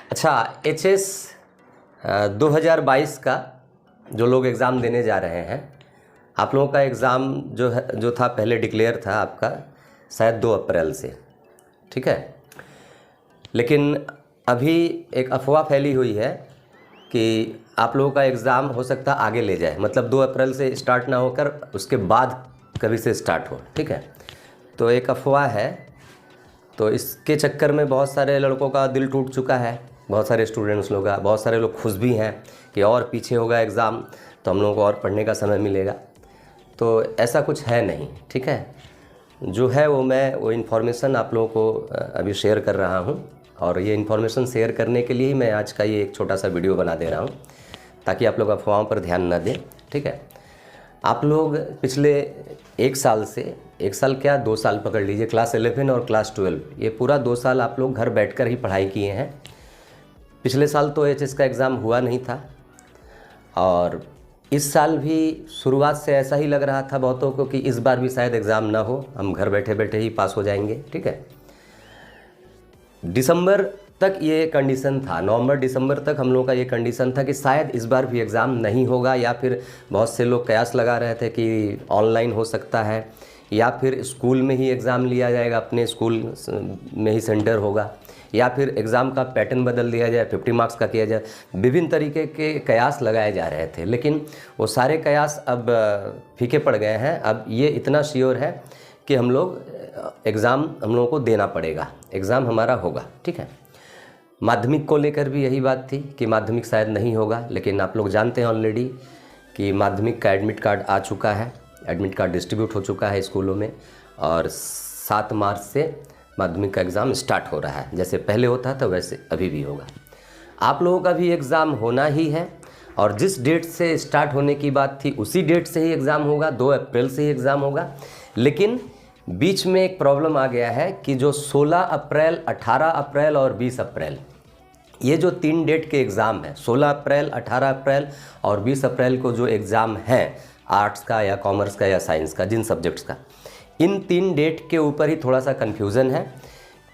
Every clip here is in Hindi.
अच्छा, एचएस 2022 का जो लोग एग्ज़ाम देने जा रहे हैं, आप लोगों का एग्ज़ाम जो था पहले डिक्लेयर था आपका शायद 2 अप्रैल से, ठीक है। लेकिन अभी एक अफवाह फैली हुई है कि आप लोगों का एग्ज़ाम हो सकता है आगे ले जाए, मतलब 2 अप्रैल से स्टार्ट ना होकर उसके बाद कभी से स्टार्ट हो, ठीक है। तो एक अफवाह है, तो इसके चक्कर में बहुत सारे लड़कों का दिल टूट चुका है, बहुत सारे स्टूडेंट्स लोग का, बहुत सारे लोग खुश भी हैं कि और पीछे होगा एग्ज़ाम तो हम लोगों को और पढ़ने का समय मिलेगा। तो ऐसा कुछ है नहीं, ठीक है। जो है वो इन्फॉर्मेशन आप लोगों को अभी शेयर कर रहा हूँ, और ये इन्फॉर्मेशन शेयर करने के लिए ही मैं आज का ये एक छोटा सा वीडियो बना दे रहा हूँ, ताकि आप लोग अफवाहों पर ध्यान न दें, ठीक है। आप लोग पिछले 1 साल से, 1 साल क्या 2 साल पकड़ लीजिए, क्लास 11 और क्लास 12, ये पूरा 2 साल आप लोग घर बैठकर ही पढ़ाई किए हैं। पिछले साल तो एचएस का एग्ज़ाम हुआ नहीं था, और इस साल भी शुरुआत से ऐसा ही लग रहा था बहुतों को कि इस बार भी शायद एग्ज़ाम ना हो, हम घर बैठे बैठे ही पास हो जाएंगे, ठीक है। दिसंबर तक ये कंडीशन था, नवंबर दिसंबर तक हम लोगों का ये कंडीशन था कि शायद इस बार भी एग्ज़ाम नहीं होगा, या फिर बहुत से लोग कयास लगा रहे थे कि ऑनलाइन हो सकता है, या फिर स्कूल में ही एग्ज़ाम लिया जाएगा, अपने स्कूल में ही सेंटर होगा, या फिर एग्ज़ाम का पैटर्न बदल दिया जाए, 50 मार्क्स का किया जाए। विभिन्न तरीके के कयास लगाए जा रहे थे, लेकिन वो सारे कयास अब फीके पड़ गए हैं। अब ये इतना श्योर है कि हम लोगों को देना पड़ेगा, एग्ज़ाम हमारा होगा, ठीक है। माध्यमिक को लेकर भी यही बात थी कि माध्यमिक शायद नहीं होगा, लेकिन आप लोग जानते हैं ऑलरेडी कि माध्यमिक का एडमिट कार्ड आ चुका है, एडमिट कार्ड डिस्ट्रीब्यूट हो चुका है स्कूलों में, और 7 मार्च से माध्यमिक का एग्ज़ाम स्टार्ट हो रहा है। जैसे पहले होता था वैसे अभी भी होगा। आप लोगों का भी एग्ज़ाम होना ही है, और जिस डेट से स्टार्ट होने की बात थी उसी डेट से ही एग्ज़ाम होगा, 2 अप्रैल से ही एग्ज़ाम होगा। लेकिन बीच में एक प्रॉब्लम आ गया है कि जो 16 अप्रैल, 18 अप्रैल और 20 अप्रैल, ये जो 3 डेट के एग्ज़ाम हैं, 16 अप्रैल, 18 अप्रैल और 20 अप्रैल को जो एग्ज़ाम है आर्ट्स का या कॉमर्स का या साइंस का, जिन सब्जेक्ट्स का, इन 3 डेट के ऊपर ही थोड़ा सा कन्फ्यूज़न है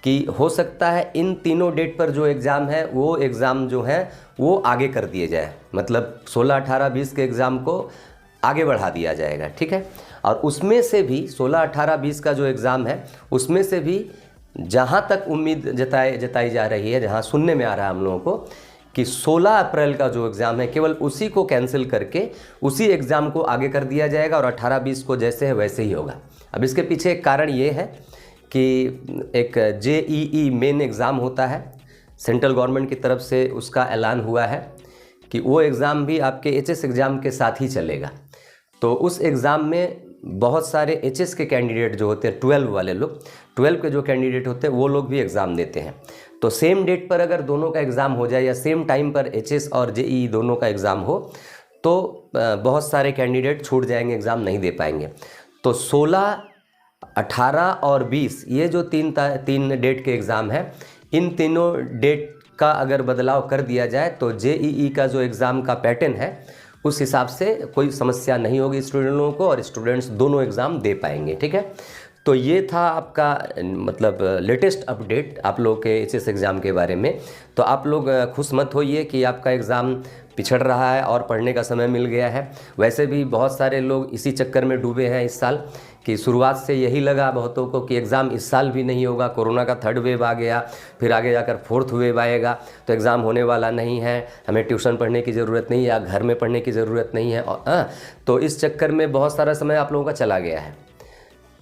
कि हो सकता है इन तीनों डेट पर जो एग्ज़ाम है वो एग्ज़ाम जो है वो आगे कर दिए जाए, मतलब 16, 18, 20 के एग्ज़ाम को आगे बढ़ा दिया जाएगा, ठीक है। और उसमें से भी 16, 18, 20 का जो एग्ज़ाम है उसमें से भी जहाँ तक उम्मीद जताई जा रही है, जहाँ सुनने में आ रहा है हम लोगों को कि 16 अप्रैल का जो एग्ज़ाम है केवल उसी को कैंसिल करके उसी एग्ज़ाम को आगे कर दिया जाएगा, और 18-20 को जैसे है वैसे ही होगा। अब इसके पीछे एक कारण ये है कि एक JEE मेन एग्ज़ाम होता है, सेंट्रल गवर्नमेंट की तरफ से उसका ऐलान हुआ है कि वो एग्ज़ाम भी आपके एचएस एग्ज़ाम के साथ ही चलेगा। तो उस एग्ज़ाम में बहुत सारे एचएस के कैंडिडेट जो होते हैं, 12 वाले लोग, 12 के जो कैंडिडेट होते हैं वो लोग भी एग्ज़ाम देते हैं। तो सेम डेट पर अगर दोनों का एग्ज़ाम हो जाए, या सेम टाइम पर एचएस और JEE दोनों का एग्ज़ाम हो, तो बहुत सारे कैंडिडेट छूट जाएंगे, एग्ज़ाम नहीं दे पाएंगे। तो 16, 18 और 20 ये जो तीन डेट के एग्ज़ाम है, इन तीनों डेट का अगर बदलाव कर दिया जाए तो JEE का जो एग्ज़ाम का पैटर्न है उस हिसाब से कोई समस्या नहीं होगी स्टूडेंट लोगों को, और स्टूडेंट्स दोनों एग्ज़ाम दे पाएंगे, ठीक है। तो ये था आपका मतलब लेटेस्ट अपडेट आप लोग के एचएस एग्ज़ाम के बारे में। तो आप लोग खुश मत होइए कि आपका एग्ज़ाम पिछड़ रहा है और पढ़ने का समय मिल गया है। वैसे भी बहुत सारे लोग इसी चक्कर में डूबे हैं इस साल, कि शुरुआत से यही लगा बहुतों को कि एग्ज़ाम इस साल भी नहीं होगा, कोरोना का 3rd वेव आ गया, फिर आगे जाकर 4th वेव आएगा तो एग्ज़ाम होने वाला नहीं है, हमें ट्यूशन पढ़ने की ज़रूरत नहीं है या घर में पढ़ने की ज़रूरत नहीं है। और तो इस चक्कर में बहुत सारा समय आप लोगों का चला गया है।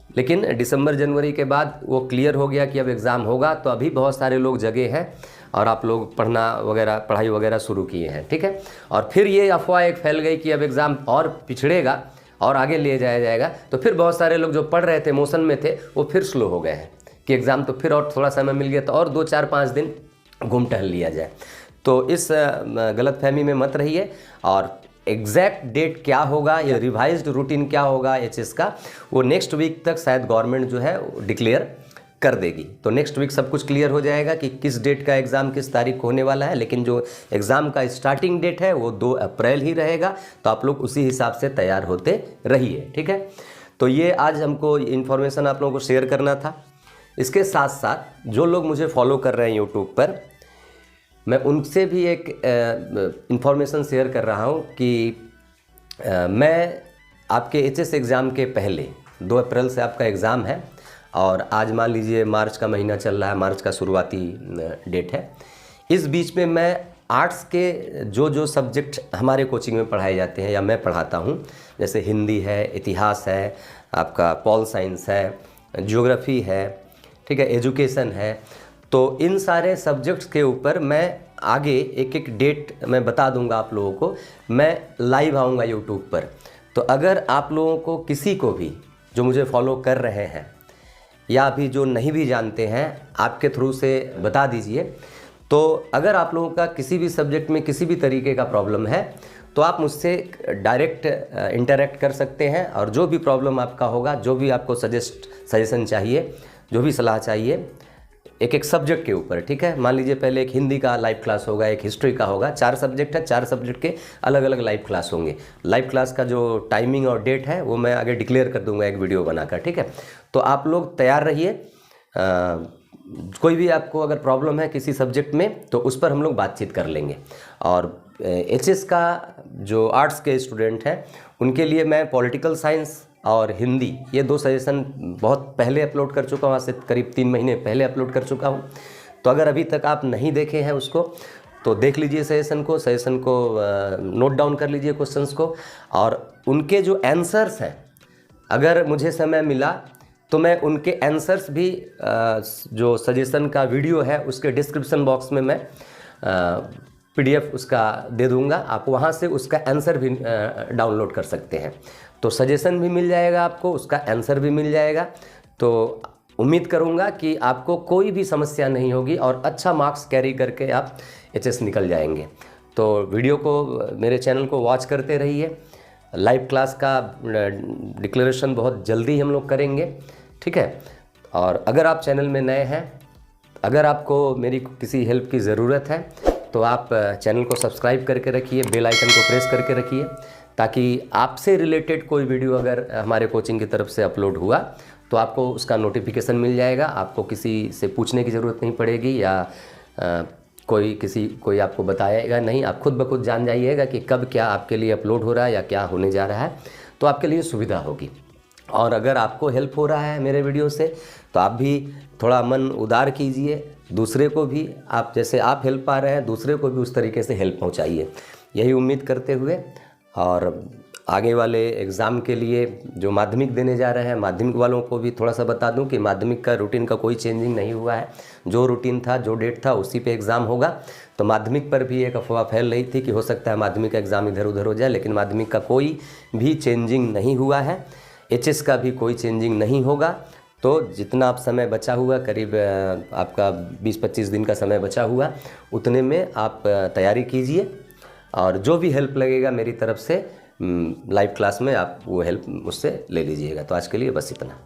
लेकिन दिसंबर जनवरी के बाद वो क्लियर हो गया कि अब एग्ज़ाम होगा, तो अभी बहुत सारे लोग जगे हैं और आप लोग पढ़ाई वगैरह शुरू किए हैं, ठीक है। और फिर ये अफवाह एक फैल गई कि अब एग्ज़ाम और पिछड़ेगा और आगे ले जाया जाएगा, तो फिर बहुत सारे लोग जो पढ़ रहे थे, मोशन में थे, वो फिर स्लो हो गए हैं कि एग्ज़ाम तो फिर और थोड़ा समय मिल गया तो और 2, 4, 5 दिन घूम टहल लिया जाए। तो इस गलतफहमी में मत रहिए, और एग्जैक्ट डेट क्या होगा या रिवाइज्ड रूटीन क्या होगा एचएस का, वो नेक्स्ट वीक तक शायद गवर्नमेंट जो है डिक्लेयर कर देगी। तो नेक्स्ट वीक सब कुछ क्लियर हो जाएगा कि किस डेट का एग्ज़ाम किस तारीख को होने वाला है। लेकिन जो एग्ज़ाम का स्टार्टिंग डेट है वो 2 अप्रैल ही रहेगा, तो आप लोग उसी हिसाब से तैयार होते रहिए, ठीक है। तो ये आज हमको इन्फॉर्मेशन आप लोगों को शेयर करना था। इसके साथ साथ जो लोग मुझे फॉलो कर रहे हैं यूट्यूब पर, मैं उनसे भी एक इन्फॉर्मेशन शेयर कर रहा हूँ कि मैं आपके एचएस एग्ज़ाम के पहले 2 अप्रैल से आपका एग्ज़ाम है और आज मान लीजिए मार्च का महीना चल रहा है, मार्च का शुरुआती डेट है। इस बीच में मैं आर्ट्स के जो सब्जेक्ट हमारे कोचिंग में पढ़ाए जाते हैं या मैं पढ़ाता हूँ, जैसे हिंदी है, इतिहास है, आपका पॉल साइंस है, ज्योग्राफी है, ठीक है, एजुकेशन है, तो इन सारे सब्जेक्ट्स के ऊपर मैं आगे एक एक डेट मैं बता दूंगा आप लोगों को। मैं लाइव आऊँगा यूट्यूब पर। तो अगर आप लोगों को किसी को भी जो मुझे फॉलो कर रहे हैं या अभी जो नहीं भी जानते हैं, आपके थ्रू से बता दीजिए। तो अगर आप लोगों का किसी भी सब्जेक्ट में किसी भी तरीके का प्रॉब्लम है तो आप मुझसे डायरेक्ट इंटरेक्ट कर सकते हैं और जो भी प्रॉब्लम आपका होगा, जो भी आपको सजेशन चाहिए, जो भी सलाह चाहिए एक एक सब्जेक्ट के ऊपर, ठीक है। मान लीजिए पहले एक हिंदी का लाइव क्लास होगा, एक हिस्ट्री का होगा, 4 सब्जेक्ट है, 4 सब्जेक्ट के अलग अलग लाइव क्लास होंगे। लाइव क्लास का जो टाइमिंग और डेट है वो मैं आगे डिक्लेयर कर दूंगा एक वीडियो बनाकर, ठीक है। तो आप लोग तैयार रहिए। कोई भी आपको अगर प्रॉब्लम है किसी सब्जेक्ट में तो उस पर हम लोग बातचीत कर लेंगे। और एचएस का जो आर्ट्स के स्टूडेंट हैं उनके लिए मैं पॉलिटिकल साइंस और हिंदी ये 2 सजेशन बहुत पहले अपलोड कर चुका हूँ, आज से करीब 3 महीने पहले अपलोड कर चुका हूँ। तो अगर अभी तक आप नहीं देखे हैं उसको तो देख लीजिए सजेशन को नोट डाउन कर लीजिए क्वेश्चंस को, और उनके जो आंसर्स हैं अगर मुझे समय मिला तो मैं उनके आंसर्स भी जो सजेशन का वीडियो है उसके डिस्क्रिप्शन बॉक्स में मैं PDF उसका दे दूंगा, आप वहाँ से उसका आंसर भी डाउनलोड कर सकते हैं। तो सजेशन भी मिल जाएगा आपको, उसका आंसर भी मिल जाएगा। तो उम्मीद करूँगा कि आपको कोई भी समस्या नहीं होगी और अच्छा मार्क्स कैरी करके आप एचएस निकल जाएंगे। तो वीडियो को, मेरे चैनल को वॉच करते रहिए। लाइव क्लास का डिक्लेरेशन बहुत जल्दी हम लोग करेंगे, ठीक है। और अगर आप चैनल में नए हैं, अगर आपको मेरी किसी हेल्प की ज़रूरत है तो आप चैनल को सब्सक्राइब करके रखिए, बेल आइकन को प्रेस करके रखिए, ताकि आपसे रिलेटेड कोई वीडियो अगर हमारे कोचिंग की तरफ से अपलोड हुआ तो आपको उसका नोटिफिकेशन मिल जाएगा। आपको किसी से पूछने की ज़रूरत नहीं पड़ेगी या कोई आपको बताएगा नहीं, आप खुद ब खुद जान जाइएगा कि कब क्या आपके लिए अपलोड हो रहा है या क्या होने जा रहा है, तो आपके लिए सुविधा होगी। और अगर आपको हेल्प हो रहा है मेरे वीडियो से तो आप भी थोड़ा मन उदार कीजिए, दूसरे को भी आप जैसे आप हेल्प पा रहे हैं दूसरे को भी उस तरीके से हेल्प पहुंचाइए, यही उम्मीद करते हुए। और आगे वाले एग्ज़ाम के लिए जो माध्यमिक देने जा रहे हैं, माध्यमिक वालों को भी थोड़ा सा बता दूं कि माध्यमिक का रूटीन का कोई चेंजिंग नहीं हुआ है। जो रूटीन था, जो डेट था, उसी पे एग्ज़ाम होगा। तो माध्यमिक पर भी एक अफवाह फैल रही थी कि हो सकता है माध्यमिक का एग्ज़ाम इधर उधर हो जाए, लेकिन माध्यमिक का कोई भी चेंजिंग नहीं हुआ है। एचएस का भी कोई चेंजिंग नहीं होगा। तो जितना आप समय बचा हुआ, करीब आपका 20-25 दिन का समय बचा हुआ, उतने में आप तैयारी कीजिए और जो भी हेल्प लगेगा मेरी तरफ से लाइव क्लास में आप वो हेल्प मुझसे ले लीजिएगा। तो आज के लिए बस इतना।